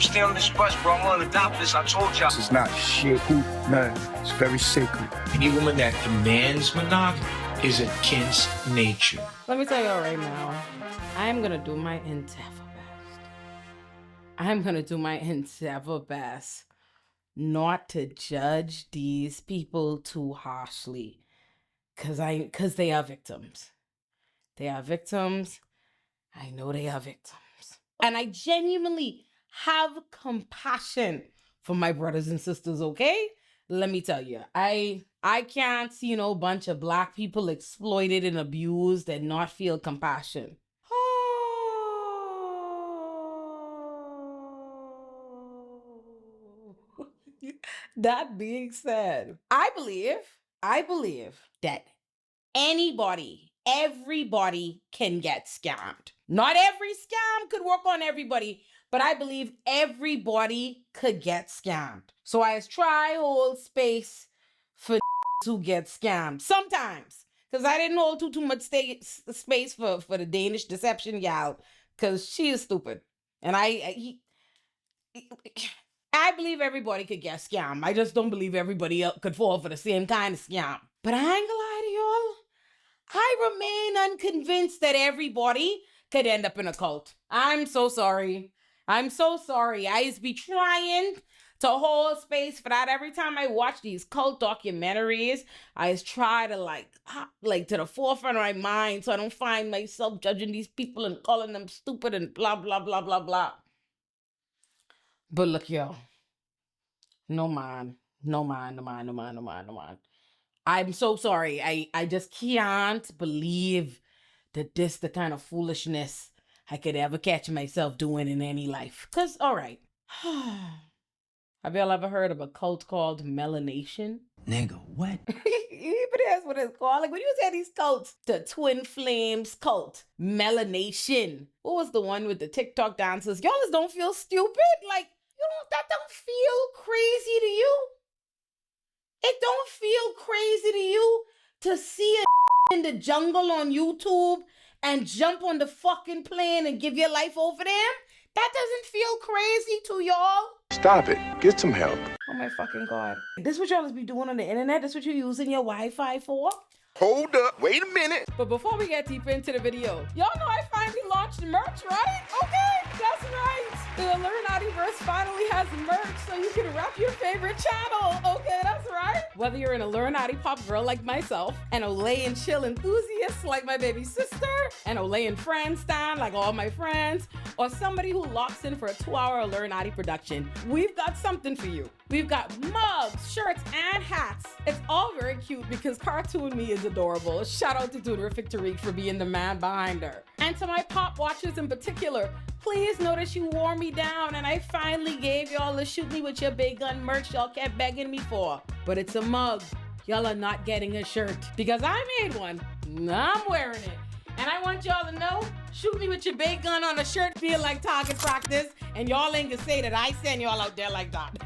I'm staying on this bus, bro. I'm gonna adopt this. I told y'all. This is not shit, man. It's very sacred. Any woman that demands monogamy is against nature. Let me tell y'all right now, I'm gonna do my endeavor best. I'm gonna do my endeavor best not to judge these people too harshly, cause they are victims. They are victims. I know they are victims. And I genuinely have compassion for my brothers and sisters, okay? Let me tell you, I can't see no bunch of Black people exploited and abused and not feel compassion. That being said, I believe that everybody can get scammed. Not every scam could work on everybody, but I believe everybody could get scammed. So I try hold space for to get scammed sometimes, because I didn't hold too much space for the Danish deception gal, because she is stupid, and I believe everybody could get scammed. I just don't believe everybody else could fall for the same kind of scam. But I ain't gonna lie to y'all, I remain unconvinced that everybody could end up in a cult. I'm so sorry. I used be trying to hold space for that. Every time I watch these cult documentaries, I just try to like to the forefront of my mind so I don't find myself judging these people and calling them stupid and blah, blah, blah, blah, blah. But look, yo. No man. I'm so sorry. I just can't believe that this the kind of foolishness I could ever catch myself doing in any life. Cause all right. Have y'all ever heard of a cult called Melanation? Nigga, what? But that's what it's called. Like when you say these cults, the Twin Flames cult, Melanation. What was the one with the TikTok dancers? Y'all just don't feel stupid? Like, that don't feel crazy to you? It don't feel crazy to you to see a in the jungle on YouTube and jump on the fucking plane and give your life over them? That doesn't feel crazy to y'all? Stop it. Get some help. Oh my fucking God. This what y'all be doing on the internet? This what you're using your Wi-Fi for? Hold up. Wait a minute. But before we get deeper into the video, y'all know I finally launched merch, right? Okay, that's right. The Illuminativerse finally has merch so you can rep your favorite channel. Okay, that's right. Whether you're an Illuminati pop girl like myself, an Olay and chill enthusiast like my baby sister, an Olay and friends stan like all my friends, or somebody who locks in for a 2-hour Illuminati production, we've got something for you. We've got mugs, shirts, and hats. It's all very cute because Cartoon Me is adorable. Shout out to Terrific Tariq for being the man behind her. And to my pop watchers in particular, please notice you wore me down and I finally gave y'all the shoot me with your big gun merch y'all kept begging me for. But it's a mug. Y'all are not getting a shirt because I made one. I'm wearing it. And I want y'all to know, shoot me with your big gun on a shirt feel like target practice, and y'all ain't gonna say that I send y'all out there like that.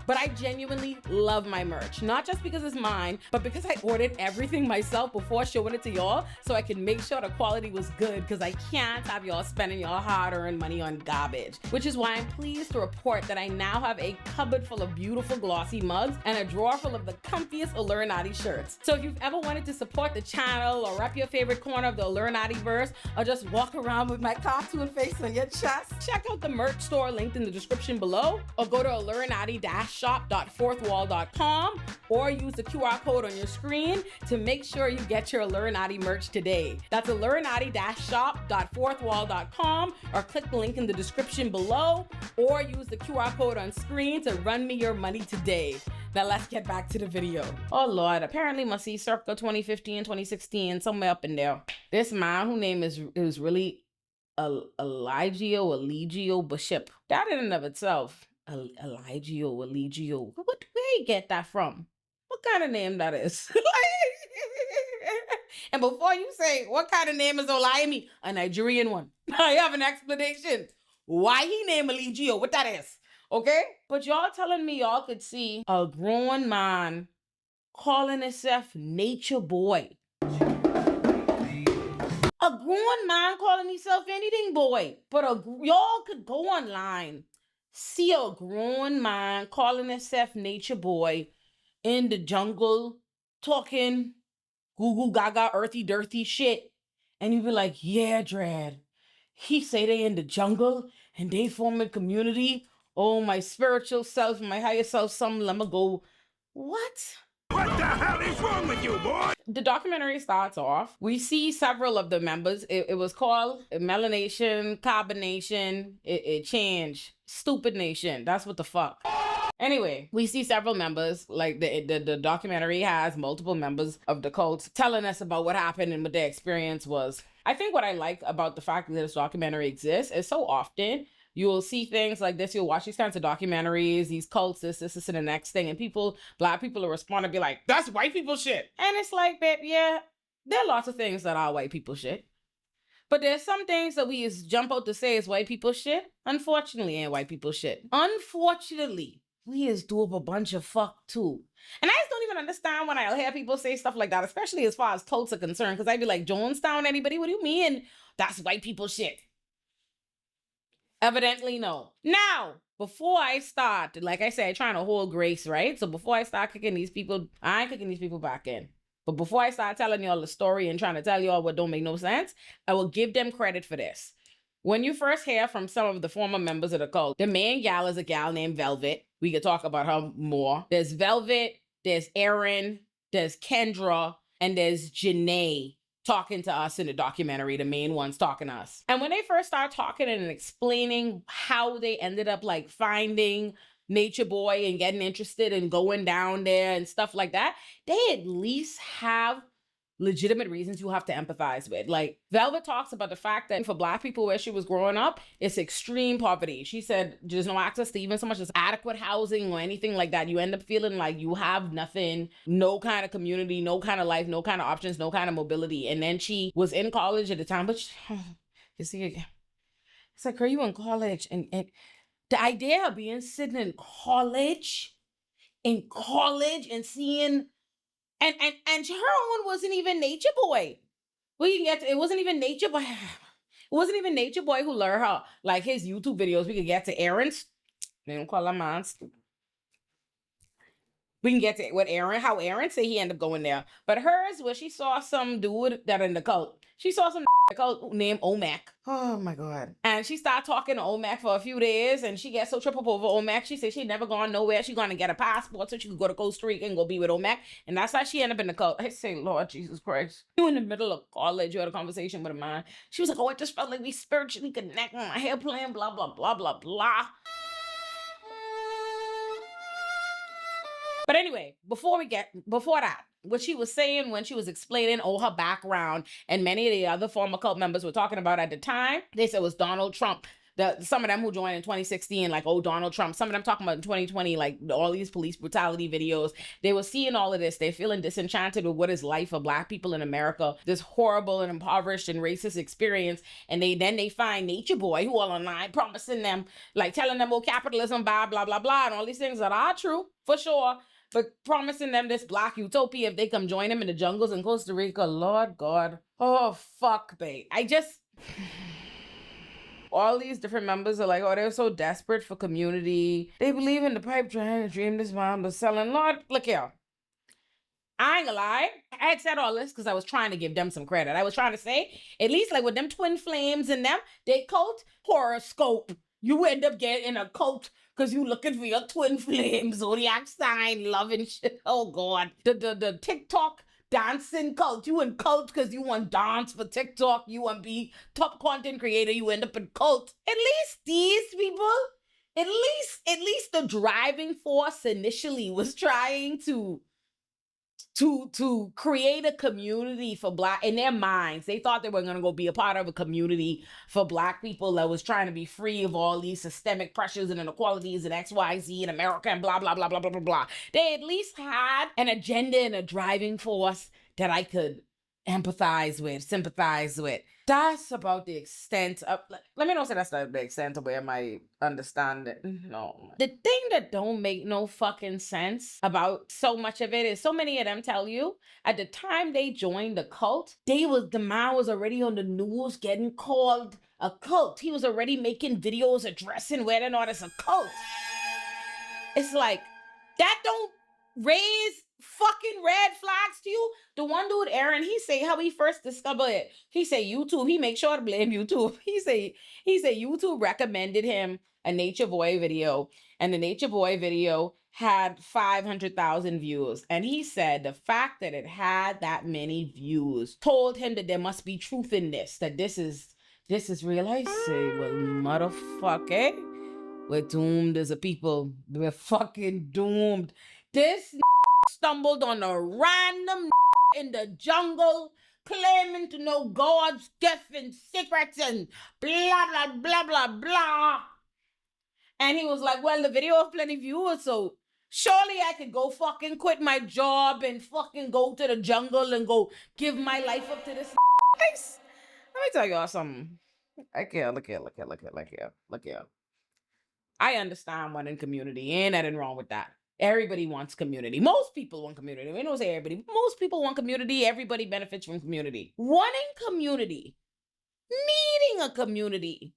But I genuinely love my merch, not just because it's mine, but because I ordered everything myself before showing it to y'all, so I can make sure the quality was good, because I can't have y'all spending y'all hard-earned money on garbage. Which is why I'm pleased to report that I now have a cupboard full of beautiful glossy mugs and a drawer full of the comfiest Illuminati shirts. So if you've ever wanted to support the channel or rep your favorite corner of the Illuminativerse, or just walk around with my cartoon face on your chest, check out the merch store linked in the description below, or go to illuminati-shop.fourthwall.com, or use the QR code on your screen to make sure you get your Illuminati merch today. That's illuminati-shop.fourthwall.com, or click the link in the description below, or use the QR code on screen to run me your money today. Now let's get back to the video. Oh Lord, apparently must see circa 2015, 2016, somewhere up in there. This man whose name is really Eligio Bishop. That in and of itself, Eligio. Where you get that from? What kind of name that is? And before you say, what kind of name is Olay? A Nigerian one. I have an explanation. Why he named Eligio, what that is. Okay? But y'all telling me y'all could see a grown man calling himself Nature Boy. A grown man calling himself anything boy. But y'all could go online see a grown man calling himself Nature Boy in the jungle talking goo goo gaga earthy dirty shit, and you be like, yeah, Dread, he say they in the jungle and they form a community. Oh, my spiritual self, my higher self, some let me go. What? What the hell is wrong with you, boy? The documentary starts off. We see several of the members. It was called Melanation, Carbonation. It changed. Stupid Nation. That's what the fuck. Anyway, we see several members. Like the documentary has multiple members of the cult telling us about what happened and what their experience was. I think what I like about the fact that this documentary exists is so often you'll see things like this. You'll watch these kinds of documentaries, these cults, this, and the next thing. And black people will respond and be like, that's white people shit. And it's like, babe, yeah, there are lots of things that are white people shit. But there's some things that we just jump out to say is white people shit. Unfortunately, ain't white people shit. Unfortunately, we is do up a bunch of fuck too. And I just don't even understand when I hear people say stuff like that, especially as far as cults are concerned. Because I'd be like, Jonestown, anybody? What do you mean? That's white people shit. Evidently, no. Now, before I start, like I said, trying to hold grace, right? So before I start kicking these people, I ain't kicking these people back in. But before I start telling y'all the story and trying to tell y'all what don't make no sense, I will give them credit for this. When you first hear from some of the former members of the cult, the main gal is a gal named Velvet. We could talk about her more. There's Velvet, there's Erin, there's Kendra, and there's Janae talking to us in the documentary, the main ones talking to us. And when they first start talking and explaining how they ended up like finding Nature Boy and getting interested and going down there and stuff like that, they at least have legitimate reasons you have to empathize with. Like Velvet talks about the fact that for black people where she was growing up, it's extreme poverty. She said there's no access to even so much as adequate housing or anything like that. You end up feeling like you have nothing, no kind of community, no kind of life, no kind of options, no kind of mobility. And then she was in college at the time, but you see, it's like, are you in college? And the idea of being sitting in college and seeing and her own wasn't even Nature Boy. We can get to, it wasn't even Nature Boy. It wasn't even Nature Boy who learned her like his YouTube videos. We could get to Aaron's. They don't call her mine. We can get to what how Aaron said he ended up going there. But hers was she saw some dude that in the cult. She saw some cult named Omac. Oh my God. And she started talking to Omac for a few days and she gets so tripped up over Omac. She said she'd never gone nowhere. She's going to get a passport so she could go to Costa Rica and go be with Omac. And that's how she ended up in the cult. I say, Lord Jesus Christ. You in the middle of college, you had a conversation with a man. She was like, oh, I just felt like we spiritually connect on my airplane, blah, blah, blah, blah, blah. But anyway, before that, what she was saying when she was explaining her background and many of the other former cult members were talking about at the time, they said it was Donald Trump. Some of them who joined in 2016, like, oh, Donald Trump. Some of them talking about in 2020, like all these police brutality videos. They were seeing all of this. They're feeling disenchanted with what is life for black people in America, this horrible and impoverished and racist experience. And then they find Nature Boy who all online promising them, like telling them, oh, capitalism, blah, blah, blah, blah, and all these things that are true, for sure. But promising them this black utopia if they come join him in the jungles in Costa Rica. Lord God. Oh, fuck, babe. All these different members are like, oh, they're so desperate for community. They believe in the pipe dream this man was selling. Lord, look here. I ain't gonna lie. I had said all this because I was trying to give them some credit. I was trying to say, at least like with them twin flames and them, they cult horoscope. You end up getting a cult because you looking for your twin flame, zodiac sign, love and shit. Oh, God. The TikTok dancing cult. You in cult because you want dance for TikTok. You want be top content creator. You end up in cult. At least these people, at least the driving force initially was trying to create a community for black, in their minds, they thought they were going to go be a part of a community for black people that was trying to be free of all these systemic pressures and inequalities and XYZ in America and blah, blah, blah, blah, blah, blah, blah. They at least had an agenda and a driving force that I could empathize with, sympathize with. That's about the extent of, let me not say that's not the extent of where my understanding. No. The thing that don't make no fucking sense about so much of it is so many of them tell you at the time they joined the cult, the man was already on the news getting called a cult. He was already making videos addressing whether or not it's a cult. It's like, that don't raise fucking red flags to you. The one dude, Aaron, he say how he first discovered it. He say YouTube. He make sure to blame YouTube. He say YouTube recommended him a Nature Boy video, and the Nature Boy video had 500,000 views. And he said the fact that it had that many views told him that there must be truth in this. That this is real. I say, well, motherfucker, we're doomed as a people. We're fucking doomed. This stumbled on a random in the jungle claiming to know God's gift and secrets and blah, blah, blah, blah, blah. And he was like, well, the video has plenty of views, so surely I could go fucking quit my job and fucking go to the jungle and go give my life up to this. Let me tell y'all something. Look here. I understand wanting community. Ain't nothing wrong with that. Everybody wants community. Most people want community. We don't say everybody. Most people want community. Everybody benefits from community. Wanting community, needing a community,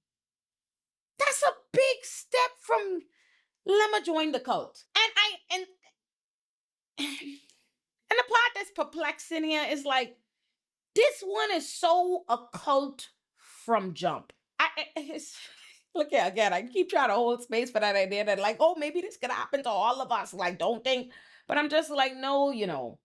that's a big step from let me join the cult. And the part that's perplexing here is like, this one is so occult from jump. Look here, again, I keep trying to hold space for that idea that like, oh, maybe this could happen to all of us. Like, don't think. But I'm just like, no,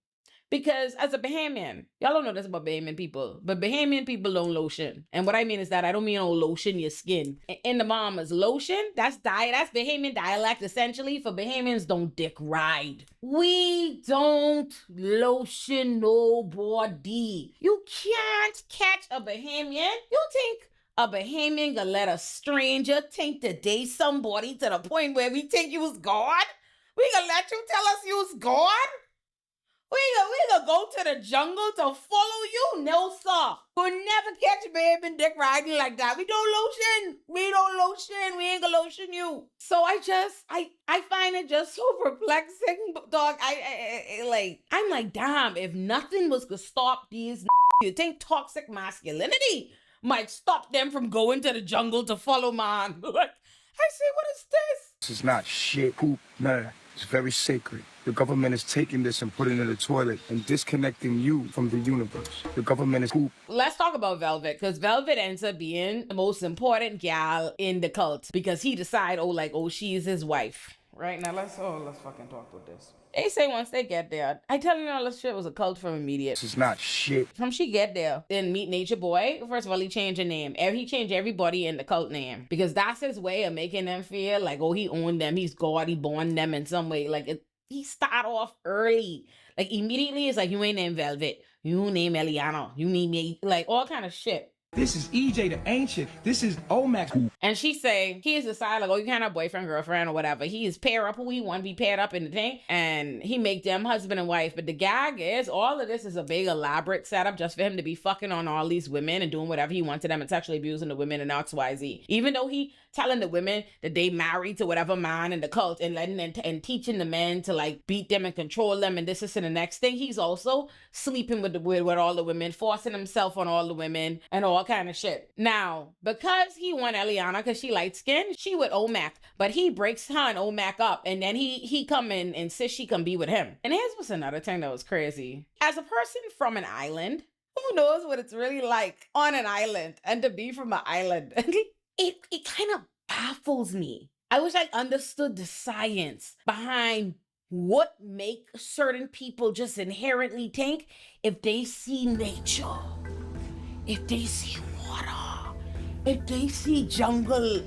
because as a Bahamian, y'all don't know this about Bahamian people, but Bahamian people don't lotion. And what I mean is that I don't mean lotion your skin. In the mamas, lotion, that's Bahamian dialect essentially. For Bahamians, don't dick ride. We don't lotion nobody. You can't catch a Bahamian. You think a Bahamian gonna let a stranger think that they somebody to the point where we think you was God? We gonna let you tell us you was God? We gonna go to the jungle to follow you? No, sir. We'll never catch a baby dick riding like that. We don't lotion. We ain't gonna lotion you. So I find it just so perplexing, dog. I'm like, damn, if nothing was to stop these, you think toxic masculinity might stop them from going to the jungle to follow man? Like, I say, what is this? This is not shit, poop, none of that. It's very sacred. The government is taking this and putting it in the toilet and disconnecting you from the universe. The government is poop. Let's talk about Velvet, because Velvet ends up being the most important gal in the cult because he decide, she's his wife. Right now, let's fucking talk about this. They say once they get there, I tell you all this shit was a cult from immediate. This is not shit. From she get there, then meet Nature Boy. First of all, he changed her name. He changed everybody in the cult name because that's his way of making them feel like, he owned them. He's God. He born them in some way. Like he start off early. Like immediately, it's like, you ain't named Velvet. You name Eliana. You need me. Like all kind of shit. This is EJ the Ancient. This is Omax. And she say, he is decide like, you can't have boyfriend, girlfriend, or whatever. He is pair up who he want to be paired up in the thing. And he make them husband and wife. But the gag is, all of this is a big elaborate setup just for him to be fucking on all these women and doing whatever he wants to them and sexually abusing the women and XYZ. Even though he telling the women that they married to whatever man in the cult and letting and teaching the men to like beat them and control them and this and the next thing, he's also sleeping with all the women, forcing himself on all the women and all kind of shit. Now, because he want Eliana because she light skinned, she with Omac, but he breaks her and Omac up and then he come and insists she can be with him. And here's what's another thing that was crazy. As a person from an island, who knows what it's really like on an island and to be from an island? It kind of baffles me. I wish I understood the science behind what make certain people just inherently think if they see nature, if they see water, if they see jungle,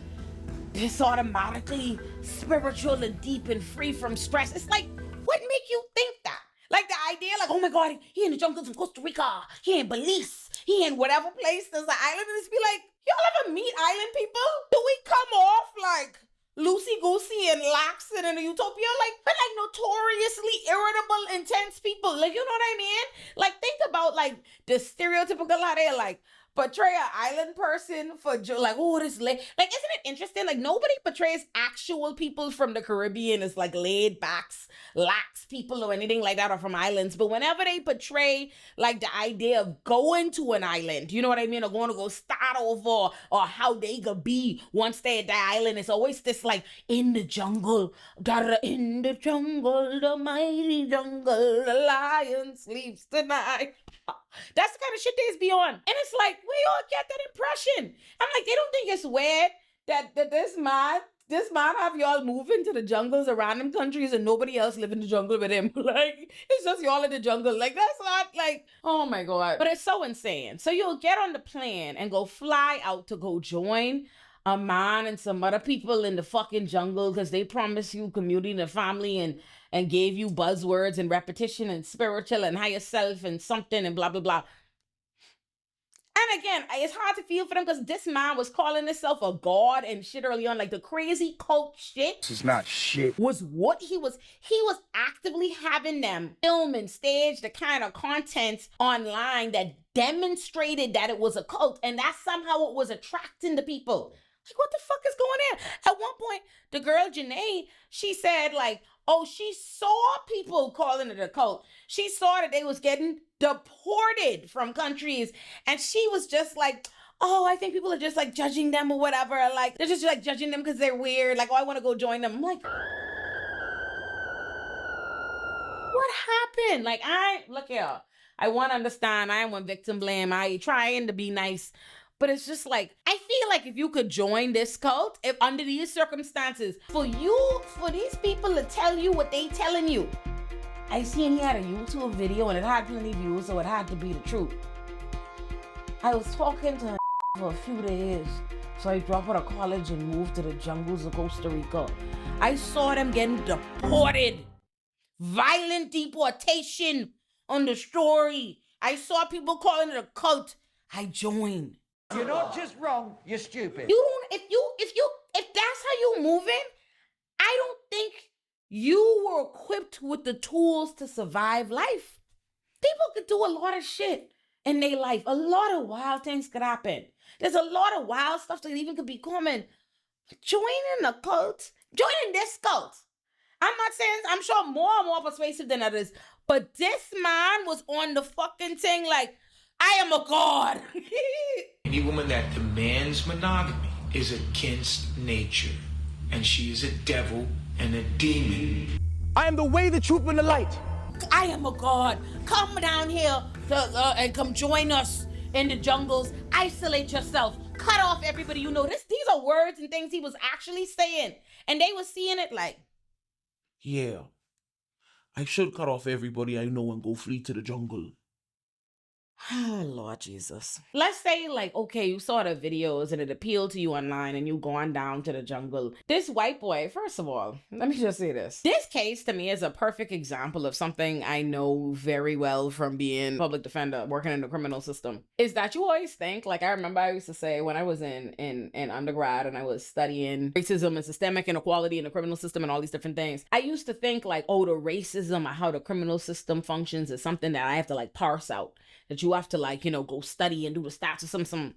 it's automatically spiritual and deep and free from stress. It's like, what make you think that? Like the idea, like, oh my God, he in the jungles in Costa Rica, he in Belize, he in whatever place there's an island, and it's be like, y'all ever meet island people? Do we come off like loosey-goosey and lax and in a utopia, like, but like notoriously irritable, intense people. Like, you know what I mean? Like, think about like the stereotypical how they like portray an island person for like, oh, this like, isn't it interesting? Like, nobody portrays actual people from the Caribbean as like laid back, lax people or anything like that, or from islands. But whenever they portray like the idea of going to an island, you know what I mean, or going to go start over, or how they could be once they're at the island, it's always this like in the jungle, in the jungle, the mighty jungle, the lion sleeps tonight. That's the kind of shit they be on. And it's like, we all get that impression. I'm like, they don't think it's weird that this man have y'all moving to the jungles of random countries and nobody else live in the jungle with him. Like, it's just y'all in the jungle. Like, that's not like, oh my God. But it's so insane. So you'll get on the plane and go fly out to go join a man and some other people in the fucking jungle because they promise you community and family and gave you buzzwords and repetition and spiritual and higher self and something and blah, blah, blah. And again, it's hard to feel for them because this man was calling himself a god and shit early on, like the crazy cult shit. This is not shit. Was what he was actively having them film and stage the kind of content online that demonstrated that it was a cult, and that somehow it was attracting the people. Like, what the fuck is going on? At one point, the girl Janae, she said like, oh, she saw people calling it a cult. She saw that they was getting deported from countries. And she was just like, oh, I think people are just like judging them or whatever. Like, they're just like judging them because they're weird. Like, oh, I want to go join them. I'm like, what happened? Like, look here. I want to understand. I am one victim blame. I trying to be nice. But it's just like, I feel like if you could join this cult, if under these circumstances, for these people to tell you what they telling you. I seen he had a YouTube video and it had plenty views, so it had to be the truth. I was talking to her for a few days, so I dropped out of college and moved to the jungles of Costa Rica. I saw them getting deported. Violent deportation on the story. I saw people calling it a cult. I joined. You're not just wrong, you're stupid. If that's how you moving, I don't think you were equipped with the tools to survive life. People could do a lot of shit in their life. A lot of wild things could happen. There's a lot of wild stuff that even could be common. Joining a cult, joining this cult. I'm not saying, I'm sure more persuasive than others, but this man was on the fucking thing like, I am a god. Any woman that demands monogamy is against nature, and she is a devil and a demon. I am the way, the truth, and the light. I am a god. Come down here and come join us in the jungles. Isolate yourself. Cut off everybody you know. These are words and things he was actually saying. And they were seeing it like, yeah, I should cut off everybody I know and go flee to the jungle. oh, Lord Jesus. Let's say like, okay, you saw the videos and it appealed to you online and you gone down to the jungle. This white boy, first of all, let me just say this. This case to me is a perfect example of something I know very well from being a public defender, working in the criminal system, is that you always think, like I remember I used to say when I was in undergrad and I was studying racism and systemic inequality in the criminal system and all these different things, I used to think like, oh, the racism or how the criminal system functions is something that I have to like parse out. That you have to like, go study and do the stats or some.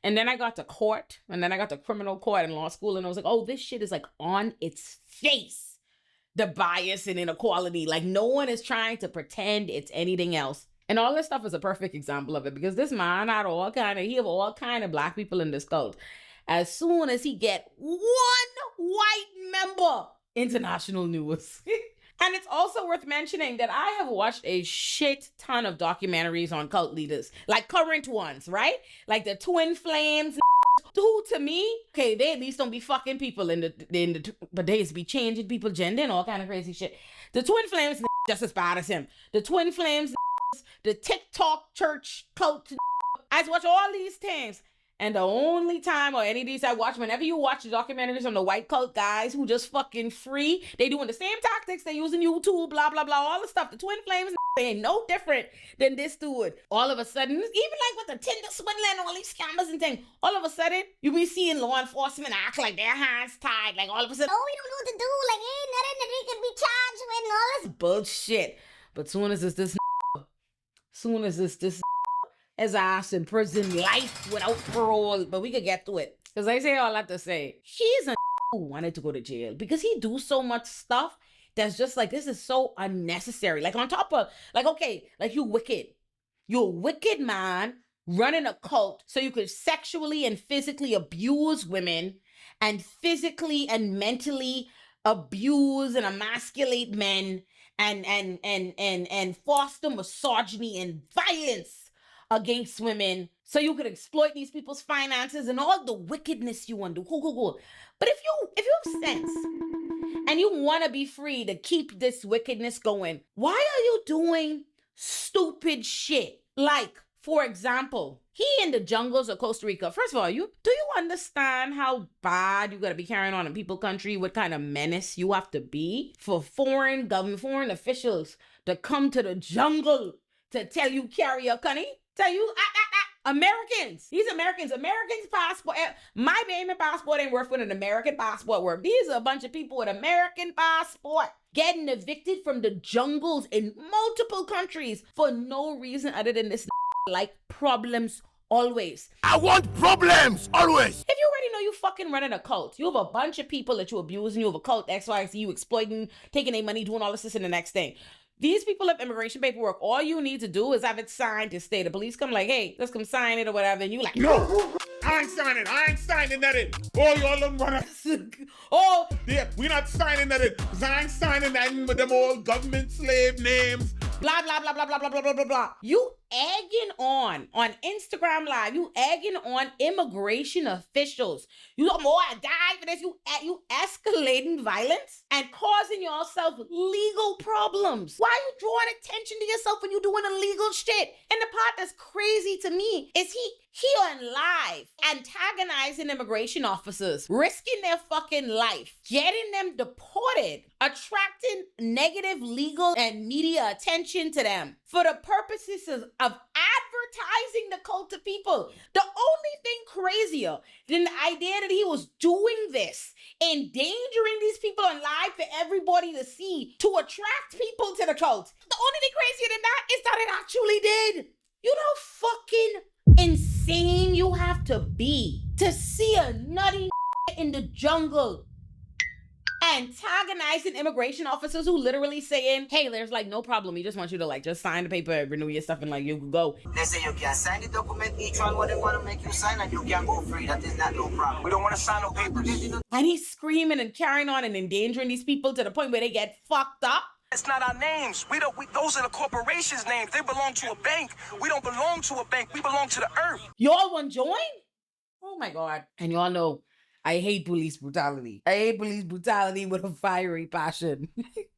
And then I got to court, and then I got to criminal court in law school, and I was like, oh, this shit is like on its face. The bias and inequality. Like no one is trying to pretend it's anything else. And all this stuff is a perfect example of it because this man had all kind of black people in this cult. As soon as he get one white member, international news. And it's also worth mentioning that I have watched a shit ton of documentaries on cult leaders, like current ones, right? Like the Twin Flames, who to me, okay, they at least don't be fucking people but they just be changing people gender and all kind of crazy shit. The Twin Flames just as bad as him. The Twin Flames, the TikTok church cult. I watch all these things. And the only time or any of these I watch, whenever you watch the documentaries on the white cult guys who just fucking free, they doing the same tactics they using YouTube, blah, blah, blah, all the stuff. The twin flames, they ain't no different than this dude. All of a sudden, even like with the Tinder swindling, all these scammers and things, all of a sudden, you be seeing law enforcement act like their hands tied. Like all of a sudden, oh, we don't know what to do. Like, ain't nothing that we can be charged with and all this bullshit. But soon as this his ass in prison life without parole, but we could get to it. Because I say all that to say, he's a who wanted to go to jail because he do so much stuff that's just like, this is so unnecessary. Like on top of, like, okay, like you wicked. You're a wicked man running a cult so you could sexually and physically abuse women and physically and mentally abuse and emasculate men and foster misogyny and violence against women so you could exploit these people's finances and all the wickedness you want to do. Cool. But if you have sense and you want to be free to keep this wickedness going, why are you doing stupid shit? Like, for example, he in the jungles of Costa Rica. First of all, do you understand how bad you gotta be carrying on in people country? What kind of menace you have to be for foreign officials to come to the jungle to tell you carry your conny? Tell you, Americans. These Americans passport. My baby passport ain't worth what an American passport worth. These are a bunch of people with American passport getting evicted from the jungles in multiple countries for no reason other than this like problems always. I want problems always. If you already know you fucking running a cult, you have a bunch of people that you abusing, you have a cult, XYZ, you exploiting, taking their money, doing all this and the next thing. These people have immigration paperwork. All you need to do is have it signed to stay. The police come like, hey, let's come sign it or whatever. And you like, No, I ain't signing that in. Oh, y'all don't wanna. oh, Yeah, we not signing that in. Cause I ain't signing that in with them old government slave names. blah, blah, blah, blah, blah, blah, blah, blah, blah, blah. You egging on Instagram Live, you egging on immigration officials. You know, more I died for this. You escalating violence and causing yourself legal problems. Why are you drawing attention to yourself when you doing illegal shit? And the part that's crazy to me is he on live antagonizing immigration officers, risking their fucking life, getting them deported, attracting negative legal and media attention to them for the purposes of advertising the cult to people. The only thing crazier than the idea that he was doing this, endangering these people on live for everybody to see to attract people to the cult. The only thing crazier than that is that it actually did. You know fucking insane you have to be to see a nutty in the jungle antagonizing immigration officers who literally saying, hey, there's like no problem. We just want you to like just sign the paper, renew your stuff, and like you can go. They say you can sign the document, each one what they want to make you sign, and you can go free. That is not no problem. We don't want to sign no papers. And he's screaming and carrying on and endangering these people to the point where they get fucked up. It's not our names. Those are the corporations' names. They belong to a bank. We don't belong to a bank. We belong to the earth. Y'all want to join? Oh my God. And y'all know I hate police brutality. I hate police brutality with a fiery passion.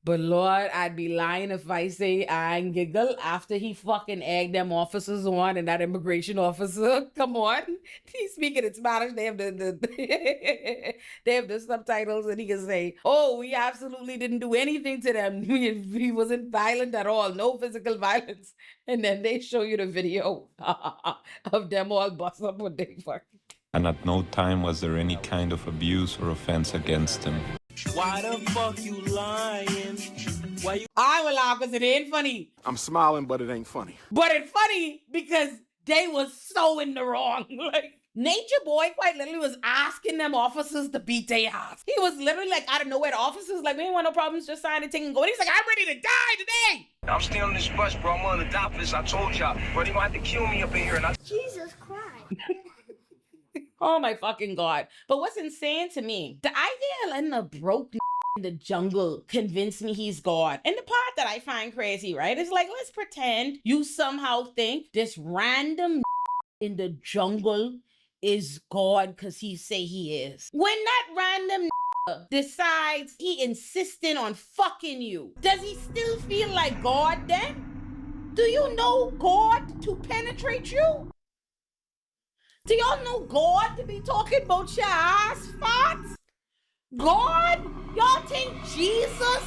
But Lord, I'd be lying if I say I ain't giggle after he fucking egged them officers on and that immigration officer. Come on. He's speaking in Spanish. They have they have the subtitles and he can say, oh, we absolutely didn't do anything to them. He wasn't violent at all. No physical violence. And then they show you the video of them all bust up with they fucking. And at no time was there any kind of abuse or offense against him. Why the fuck you lying? Why you? I will laugh because it ain't funny. I'm smiling, but it ain't funny. But it's funny because they was so in the wrong. Like, Nature Boy quite literally was asking them officers to beat their ass. He was literally like out of nowhere. The officers like, we ain't want no problems, just sign and take and go. And he's like, I'm ready to die today. I'm still on this bus, bro. I'm on the top list. I told y'all. But he gonna have to kill me up in here. Jesus Christ. Oh my fucking God. But what's insane to me, the idea of letting a broke in the jungle convince me he's God. And the part that I find crazy, right, is like, let's pretend you somehow think this random in the jungle is God because he say he is. When that random decides he insisting on fucking you, does he still feel like God then? Do you know God to penetrate you? Do y'all know God to be talking about your ass farts? God? Y'all think Jesus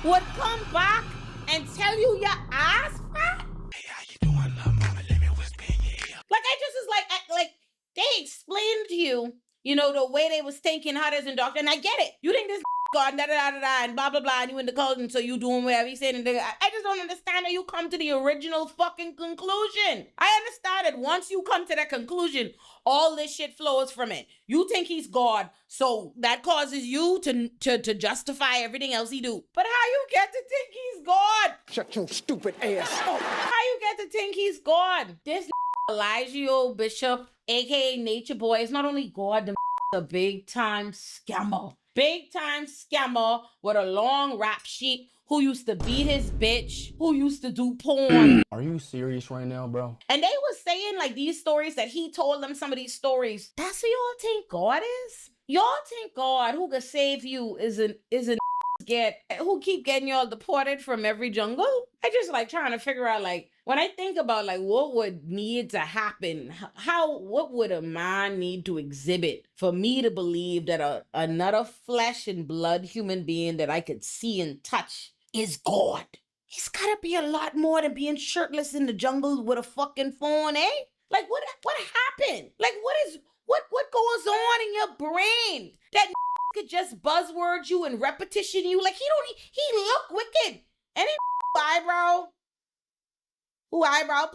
would come back and tell you your ass fat? Hey, how you doing, mama? Let me whisper in your ear. Like, I just was like, they explained to you, you know, the way they was thinking, how there's in doctor, and I get it. You think this God, da da da da, and blah blah blah, and you in the cult, and so you doing whatever he's saying. And I just don't understand how you come to the original fucking conclusion. I understand that once you come to that conclusion, all this shit flows from it. You think he's God, so that causes you to justify everything else he do. But how you get to think he's God? Shut your stupid ass up. How you get to think he's God? This Elijah Bishop, aka Nature Boy, is not only God, the big time scammer. Big time scammer with a long rap sheet who used to beat his bitch, who used to do porn. Are you serious right now, bro? And they was saying like these stories that he told them, some of these stories. That's who y'all think God is? Y'all think God who could save you is an who keep getting y'all deported from every jungle? I just like trying to figure out, like, when I think about like what would need to happen, what would a man need to exhibit for me to believe that another flesh and blood human being that I could see and touch is God? It's gotta be a lot more than being shirtless in the jungle with a fucking phone, eh? Like what happened? Like what goes on in your brain that could just buzzword you and repetition you? Like he look wicked. Any eyebrow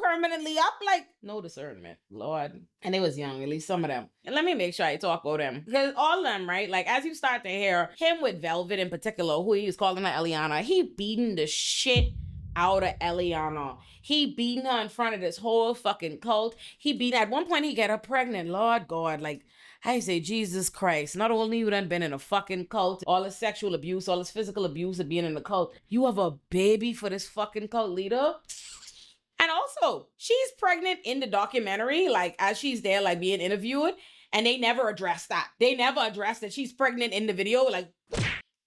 permanently up, like no discernment, Lord. And they was young, at least some of them. And let me make sure I talk about them, because all of them, right? Like as you start to hear him with Velvet in particular, who he was calling her Eliana, he beating the shit out of Eliana. He beating her in front of this whole fucking cult. At one point he got her pregnant. Lord God, like I say, Jesus Christ, not only you done been in a fucking cult, all this sexual abuse, all this physical abuse of being in the cult, you have a baby for this fucking cult leader? And also, she's pregnant in the documentary, like as she's there, like being interviewed, and they never addressed that. They never addressed that she's pregnant in the video. Like,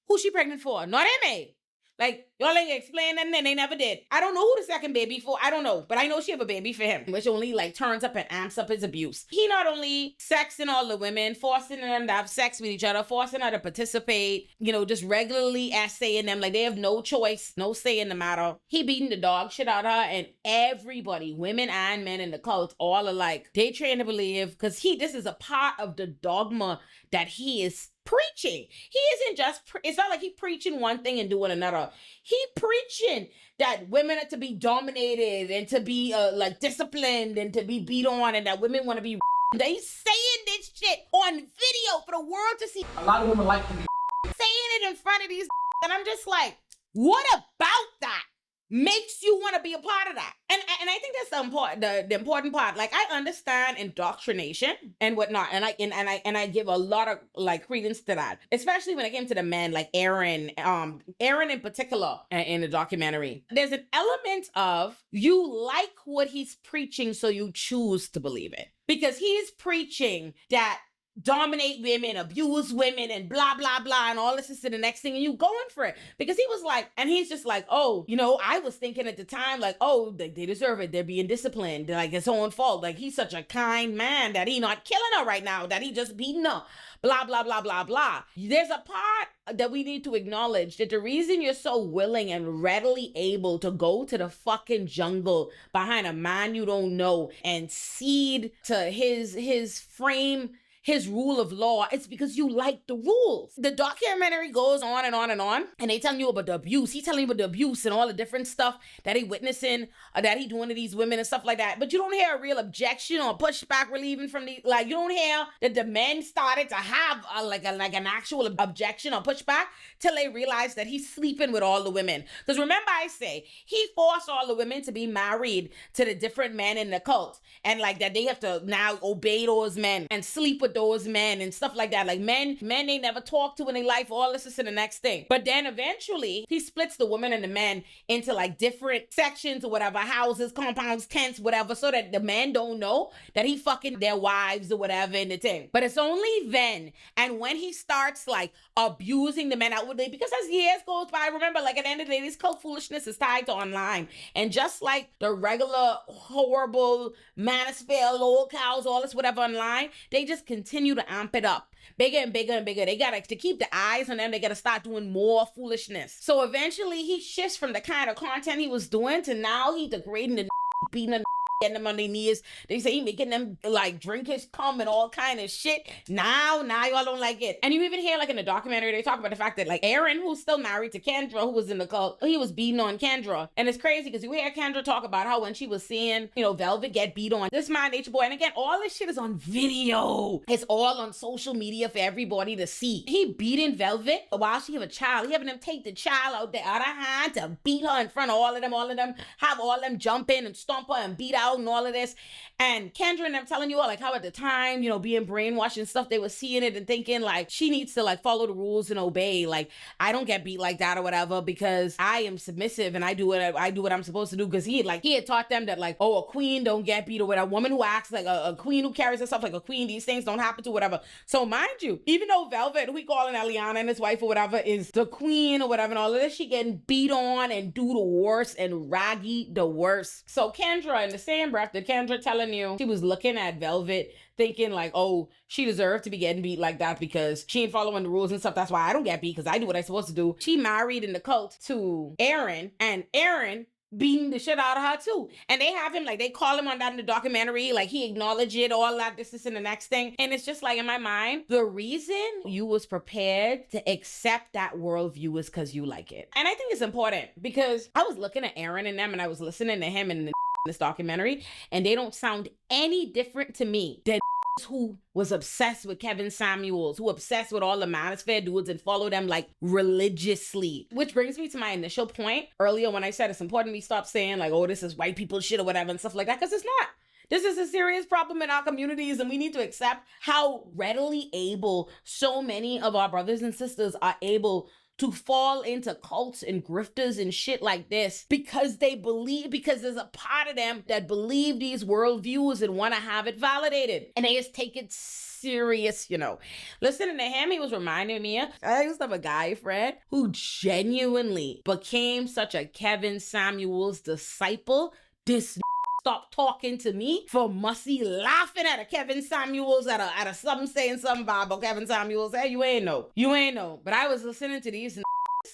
who's she pregnant for? Not Amy. Like, y'all ain't explain that, and they never did. I don't know who the second baby for. I don't know. But I know she have a baby for him, which only like turns up and amps up his abuse. He not only sexing all the women, forcing them to have sex with each other, forcing her to participate, you know, just regularly essaying them like they have no choice, no say in the matter. He beating the dog shit out of her, and everybody, women and men in the cult, all alike, they train to believe, because this is a part of the dogma that he is preaching. He isn't just, it's not like he preaching one thing and doing another. He preaching that women are to be dominated and to be like disciplined and to be beat on, and that women want to be. They saying this shit on video for the world to see. A lot of women like to be saying it in front of these, and I'm just like, what about that makes you want to be a part of that? And I think that's the important part. Like, I understand indoctrination and whatnot, and I give a lot of like credence to that, especially when it came to the men, like Aaron in particular in the documentary. There's an element of you like what he's preaching, so you choose to believe it, because he's preaching that dominate women, abuse women, and blah, blah, blah, and all this is to the next thing, and you going for it. Because he was like, and he's just like, oh, you know, I was thinking at the time, like, oh, they deserve it. They're being disciplined. Like, it's own fault. Like, he's such a kind man that he not killing her right now, that he just beating her. Blah, blah, blah, blah, blah. There's a part that we need to acknowledge, that the reason you're so willing and readily able to go to the fucking jungle behind a man you don't know and cede to his frame, his rule of law, it's because you like the rules. The documentary goes on and on and on, and they telling you about the abuse. He's telling you about the abuse and all the different stuff that he witnessing, that he doing to these women and stuff like that. But you don't hear a real objection or pushback relieving from the, like, you don't hear that the men started to have an actual objection or pushback till they realized that he's sleeping with all the women. Because remember I say, he forced all the women to be married to the different men in the cult, and like that they have to now obey those men and sleep with those men and stuff like that. Like men they never talk to in their life, all this is the next thing. But then eventually he splits the women and the men into like different sections or whatever, houses, compounds, tents, whatever, so that the men don't know that he fucking their wives or whatever in the thing. But it's only then, and when he starts like abusing the men outwardly, because as years goes by, remember, like at the end of the day, this cult foolishness is tied to online. And just like the regular horrible manosphere, old cows, all this whatever online, they just continue to amp it up bigger and bigger and bigger. They gotta, to keep the eyes on them, they gotta start doing more foolishness. So eventually he shifts from the kind of content he was doing to now he degrading the beating the getting them on their knees. They say he making them like drink his cum and all kind of shit. Now y'all don't like it. And you even hear like in the documentary, they talk about the fact that like Aaron, who's still married to Kendra, who was in the cult, he was beating on Kendra. And it's crazy because you hear Kendra talk about how when she was seeing, you know, Velvet get beat on, this man, Nature Boy, and again, all this shit is on video. It's all on social media for everybody to see. He beating Velvet while she have a child. He having them take the child out the other hand to beat her in front of all of them, have all of them jump in and stomp her and beat out and all of this. And Kendra and them telling you all like how at the time, you know, being brainwashed and stuff, they were seeing it and thinking like she needs to like follow the rules and obey. Like I don't get beat like that or whatever because I am submissive and I do what I'm supposed to do. Because he had taught them that like, oh, a queen don't get beat or whatever. A woman who acts like a queen, who carries herself like a queen, these things don't happen to whatever. So mind you, even though Velvet, we calling Eliana and his wife or whatever, is the queen or whatever and all of this, she getting beat on and do the worst and raggy the worst. So Kendra, in the same breath that Kendra telling you she was looking at Velvet thinking like, oh, she deserved to be getting beat like that because she ain't following the rules and stuff. That's why I don't get beat because I do what I'm supposed to do. She married in the cult to Aaron, and Aaron beating the shit out of her too. And they have him, like, they call him on that in the documentary, like he acknowledged it, all that, this and the next thing. And it's just like, in my mind, the reason you was prepared to accept that worldview is because you like it. And I think it's important because I was looking at Aaron and them and I was listening to him in this documentary, and they don't sound any different to me than who was obsessed with Kevin Samuels, who obsessed with all the manosphere dudes and follow them like religiously. Which brings me to my initial point earlier when I said it's important we stop saying like, oh, this is white people shit or whatever and stuff like that, because it's not. This is a serious problem in our communities, and we need to accept how readily able so many of our brothers and sisters are able to fall into cults and grifters and shit like this because they believe, because there's a part of them that believe these worldviews and want to have it validated. And they just take it serious, you know. Listening to him, he was reminding me, I used to have a guy friend who genuinely became such a Kevin Samuels disciple. This stopped talking to me for Mussy laughing at a Kevin Samuels at a something saying something about Kevin Samuels. Hey, you ain't know. But I was listening to these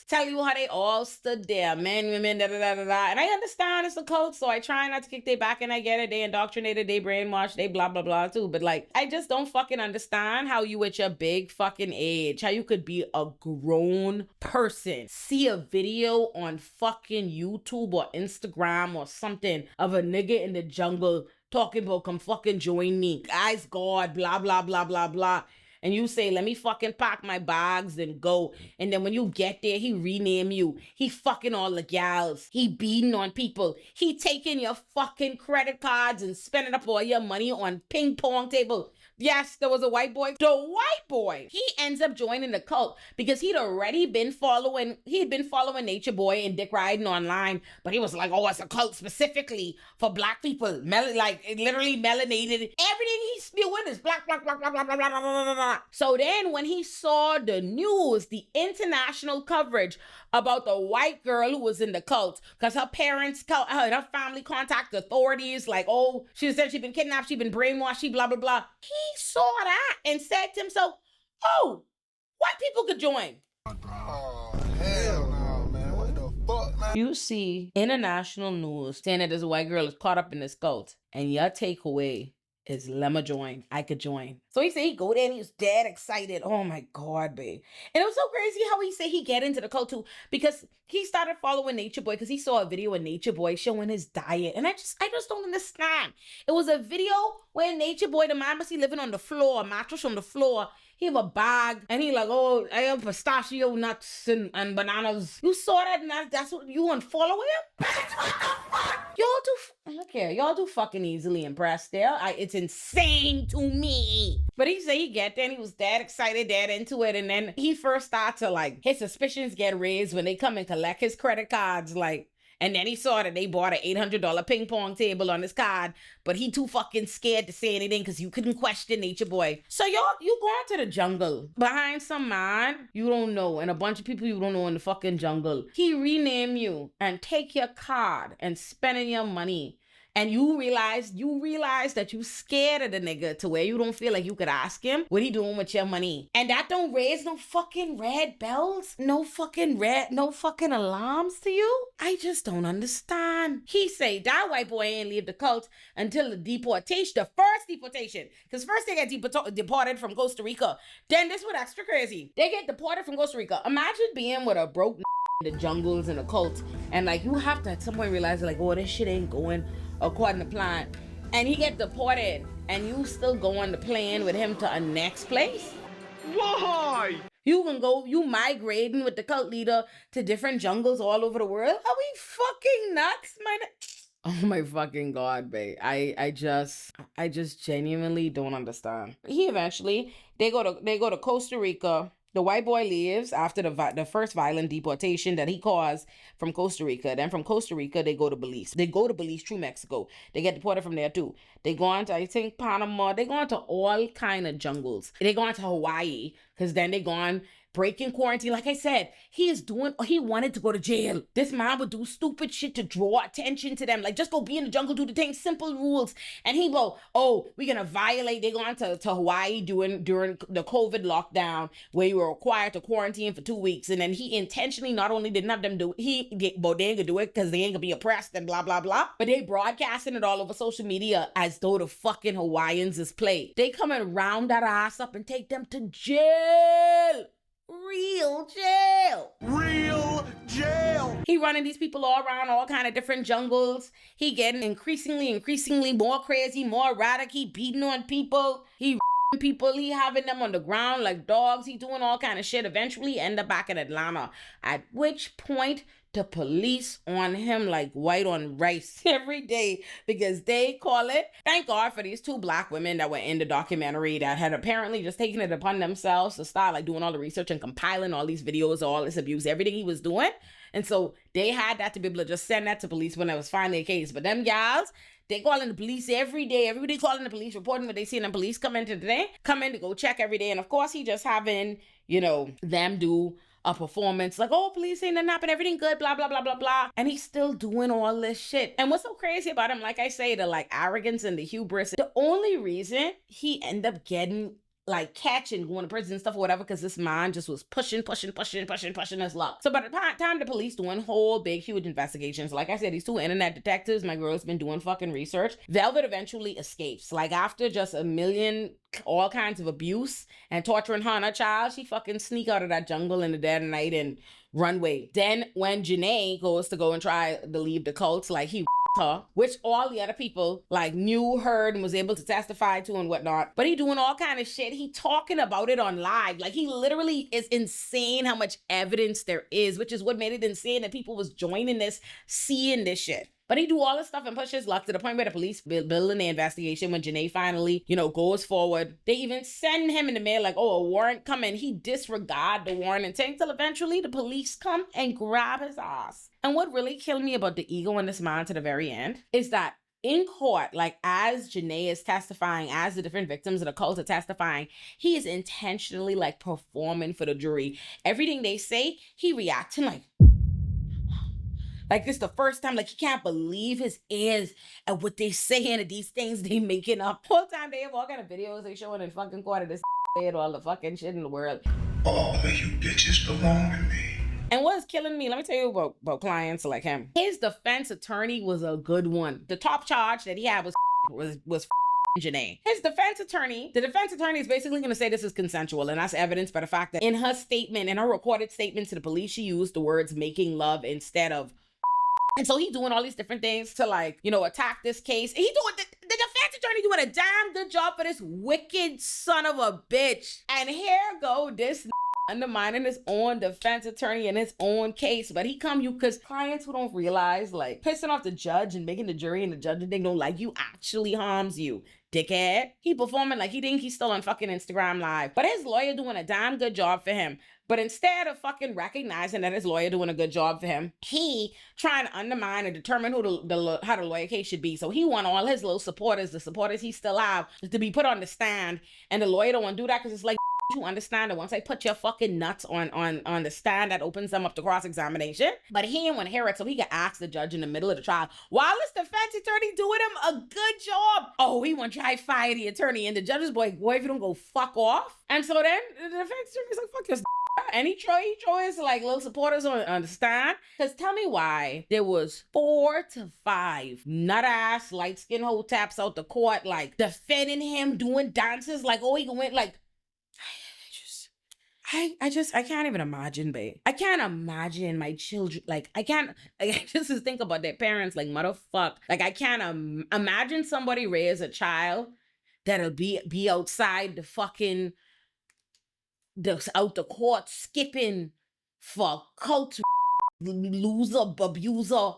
tell you how they all stood there, men, women, da da da da da. And I understand it's a cult, so I try not to kick their back, and I get it. They indoctrinated, they brainwashed, they blah blah blah too. But like, I just don't fucking understand how you at your big fucking age, how you could be a grown person, see a video on fucking YouTube or Instagram or something of a nigga in the jungle talking about come fucking join me, guys, God, blah blah blah blah blah. And you say, let me fucking pack my bags and go. And then when you get there, he rename you. He fucking all the gals. He beating on people. He taking your fucking credit cards and spending up all your money on ping pong table. Yes, there was a white boy. The white boy, he ends up joining the cult because he'd been following Nature Boy and Dick Riding online, but he was like, oh, it's a cult specifically for black people. Like, literally melanated. Everything he's spewing is black, black, black, black, black, black, black, black, black, black. So then when he saw the news, the international coverage about the white girl who was in the cult, because her parents, her family contacted authorities, like, oh, she said she'd been kidnapped, she'd been brainwashed, she blah, blah, blah. He saw that and said to himself, oh, white people could join. Oh, hell no, man. What the fuck, man? You see international news saying that this white girl is caught up in this cult, and your takeaway is lemma join. I could join. So he said he go there and he was dead excited. Oh my God, babe. And it was so crazy how he said he get into the cult too, because he started following Nature Boy because he saw a video of Nature Boy showing his diet. And I just don't understand. It was a video where Nature Boy, the man must be living on the floor, a mattress on the floor. He have a bag, and he like, oh, I have pistachio nuts and bananas. You saw that, and that's what you want to follow him? Look here, y'all too fucking easily impressed there. It's insane to me. But he said he get there and he was that excited, that into it. And then he first started to like, his suspicions get raised when they come and collect his credit cards. Like, and then he saw that they bought an $800 ping pong table on his card, but he too fucking scared to say anything because you couldn't question Nature Boy. So you going to the jungle behind some man you don't know and a bunch of people you don't know in the fucking jungle. He rename you and take your card and spending your money. And you realize that you scared of the nigga to where you don't feel like you could ask him what he doing with your money. And that don't raise no fucking red bells, no fucking alarms to you. I just don't understand. He say that white boy ain't leave the cult until the first deportation. Because first they get deported from Costa Rica. Then this was extra crazy. They get deported from Costa Rica. Imagine being with a broke in the jungles and a cult. And like you have to at some point realize like, oh, this shit ain't going according to plan, and he get deported, and you still go on the plane with him to a next place? Why? You migrating with the cult leader to different jungles all over the world? Are we fucking nuts, man? Oh my fucking God, babe. I just genuinely don't understand. They go to Costa Rica. The white boy leaves after the first violent deportation that he caused from Costa Rica. Then from Costa Rica, they go to Belize. They go to Belize through Mexico. They get deported from there too. They go on to, I think, Panama. They go on to all kind of jungles. They go on to Hawaii because then they go on breaking quarantine. Like I said, he wanted to go to jail. This man would do stupid shit to draw attention to them. Like, just go be in the jungle, do the thing, simple rules. And he go, oh, we're going to violate. They go on to Hawaii during the COVID lockdown where you were required to quarantine for 2 weeks. And then he intentionally not only didn't have them do it, but they ain't going to do it because they ain't going to be oppressed and blah, blah, blah. But they broadcasting it all over social media as though the fucking Hawaiians is played. They come and round that ass up and take them to jail. Real jail. He running these people all around all kind of different jungles. He getting increasingly more crazy, more erratic. He beating on people. He people. He having them on the ground like dogs. He doing all kind of shit. Eventually end up back in Atlanta. At which point the police on him like white on rice every day because they call it. Thank God for these 2 black women that were in the documentary that had apparently just taken it upon themselves to start like doing all the research and compiling all these videos, all this abuse, everything he was doing. And so they had that to be able to just send that to police when it was finally a case. But them gals, they calling the police every day. Everybody calling the police, reporting what they see. And the police come in to go check every day. And of course, he just having, them do a performance like, oh, police ain't nothing happened, everything good, blah, blah, blah, blah, blah. And he's still doing all this shit. And what's so crazy about him, like I say, the like arrogance and the hubris, the only reason he ended up getting like catching, going to prison and stuff or whatever, because this man just was pushing his luck. So by the time the police doing whole big huge investigations, like I said, these 2 internet detectives, my girl's been doing fucking research. Velvet eventually escapes. Like after just a million all kinds of abuse and torturing her and her child, she fucking sneak out of that jungle in the dead of night and run away. Then when Janae goes to go and try to leave the cult, like he her, which all the other people like knew, heard, and was able to testify to and whatnot. But he doing all kind of shit. He talking about it on live. Like he literally is insane how much evidence there is, which is what made it insane that people was joining this, seeing this shit. But he do all this stuff and push his luck to the point where the police building the investigation when Janae finally, goes forward. They even send him in the mail like, oh, a warrant coming. He disregard the warrant until eventually the police come and grab his ass. And what really killed me about the ego in this man to the very end is that in court, like as Janae is testifying, as the different victims of the cult are testifying, he is intentionally like performing for the jury. Everything they say, he reacting like this the first time, like he can't believe his ears at what they saying and these things they making up. Whole time they have all kind of videos they showing in fucking court of this and all the fucking shit in the world. All of you bitches belong to me. And what's killing me, let me tell you about clients like him. His defense attorney was a good one. The top charge that he had was Janae. The defense attorney is basically going to say this is consensual, and that's evidenced by the fact that in her statement, in her recorded statement to the police, she used the words making love instead of. And so he's doing all these different things to attack this case. The defense attorney doing doing a damn good job for this wicked son of a bitch. And here go this undermining his own defense attorney in his own case. But he come you because clients who don't realize, like, pissing off the judge and making the jury and the judge and they don't like you actually harms you. Dickhead. He performing like he think he's still on fucking Instagram Live. But his lawyer doing a damn good job for him. But instead of fucking recognizing that his lawyer doing a good job for him, he trying to undermine and determine who how the lawyer case should be. So he want all his little supporters, the supporters he still have, to be put on the stand. And the lawyer don't want to do that because it's like, you understand that once I put your fucking nuts on the stand, that opens them up to cross-examination. But he didn't want to hear it, so he could ask the judge in the middle of the trial, while this defense attorney doing him a good job. Oh, he want to try to fire the attorney, and the judge is like, boy, if you don't go fuck off. And so then the defense attorney's like, fuck this. And he chose like little supporters on the stand. Because tell me why there was 4 to 5 nut-ass light-skinned hoe taps out the court, like defending him, doing dances, like, oh, he went like, I can't even imagine, babe. I can't imagine my children, like, I just think about their parents, like, motherfuck. Like, I can't imagine somebody raise a child that'll be outside the fucking, out the court skipping for culture, loser, abuser,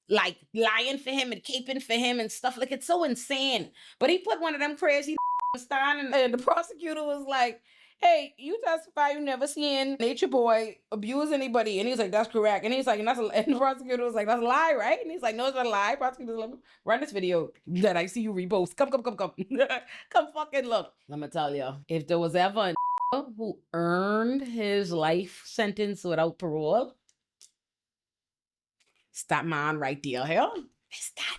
like, lying for him and caping for him and stuff. Like, it's so insane. But he put one of them crazy stand and the prosecutor was like, hey, you testify you never seen Nature Boy abuse anybody. And he's like, that's correct. And he's like, and the prosecutor was like, that's a lie, right? And he's like, no, it's not a lie. Prosecutor's like, run this video that I see you repost. Come. Come fucking look. Let me tell you, if there was ever a who earned his life sentence without parole, it's that man right there. Hell, it's that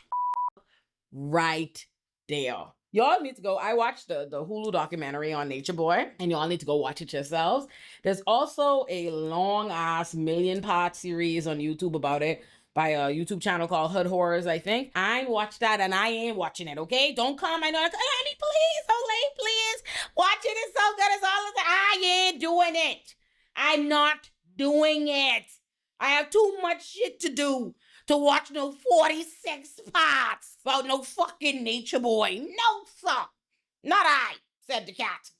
right there. Y'all need to go. I watched the Hulu documentary on Nature Boy, and y'all need to go watch it yourselves. There's also a long-ass million-part series on YouTube about it by a YouTube channel called Hood Horrors, I think. I ain't watched that, and I ain't watching it, okay? Don't come. I know, like, honey, please, Olay, please. Watch it. It's so good. It's all of the... I ain't doing it. I'm not doing it. I have too much shit to do to watch no 46 parts about no fucking Nature Boy. No, sir. Not I, said the cat.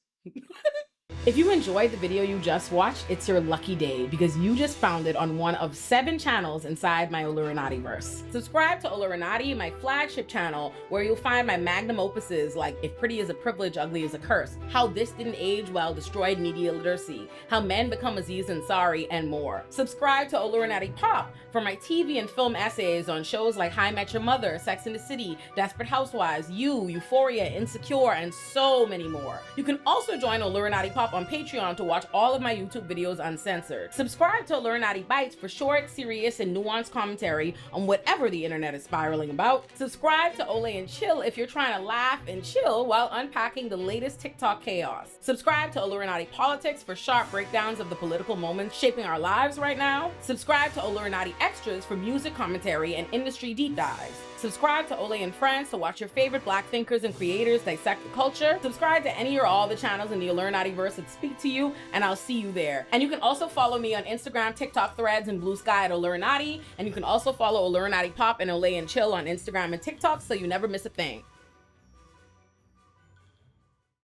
If you enjoyed the video you just watched, it's your lucky day because you just found it on one of 7 channels inside my Olurinati-verse. Subscribe to Olurinati, my flagship channel, where you'll find my magnum opuses like If Pretty is a Privilege, Ugly is a Curse, How This Didn't Age Well Destroyed Media Literacy, How Men Become Aziz Ansari, and more. Subscribe to Olurinati Pop for my TV and film essays on shows like How I Met Your Mother, Sex and the City, Desperate Housewives, You, Euphoria, Insecure, and so many more. You can also join Olurinati Pop on Patreon to watch all of my YouTube videos uncensored. Subscribe to Olurinati Bites for short, serious, and nuanced commentary on whatever the internet is spiraling about. Subscribe to Olay and Chill if you're trying to laugh and chill while unpacking the latest TikTok chaos. Subscribe to Olurinati Politics for sharp breakdowns of the political moments shaping our lives right now. Subscribe to Olurinati Extras for music commentary and industry deep dives. Subscribe to Olay and Friends to watch your favorite Black thinkers and creators dissect the culture. Subscribe to any or all the channels in the Olurinati-verse that speak to you, and I'll see you there. And you can also follow me on Instagram, TikTok, Threads, and Blue Sky at Olurinati. And you can also follow Olurinati Pop and Olay and Chill on Instagram and TikTok so you never miss a thing.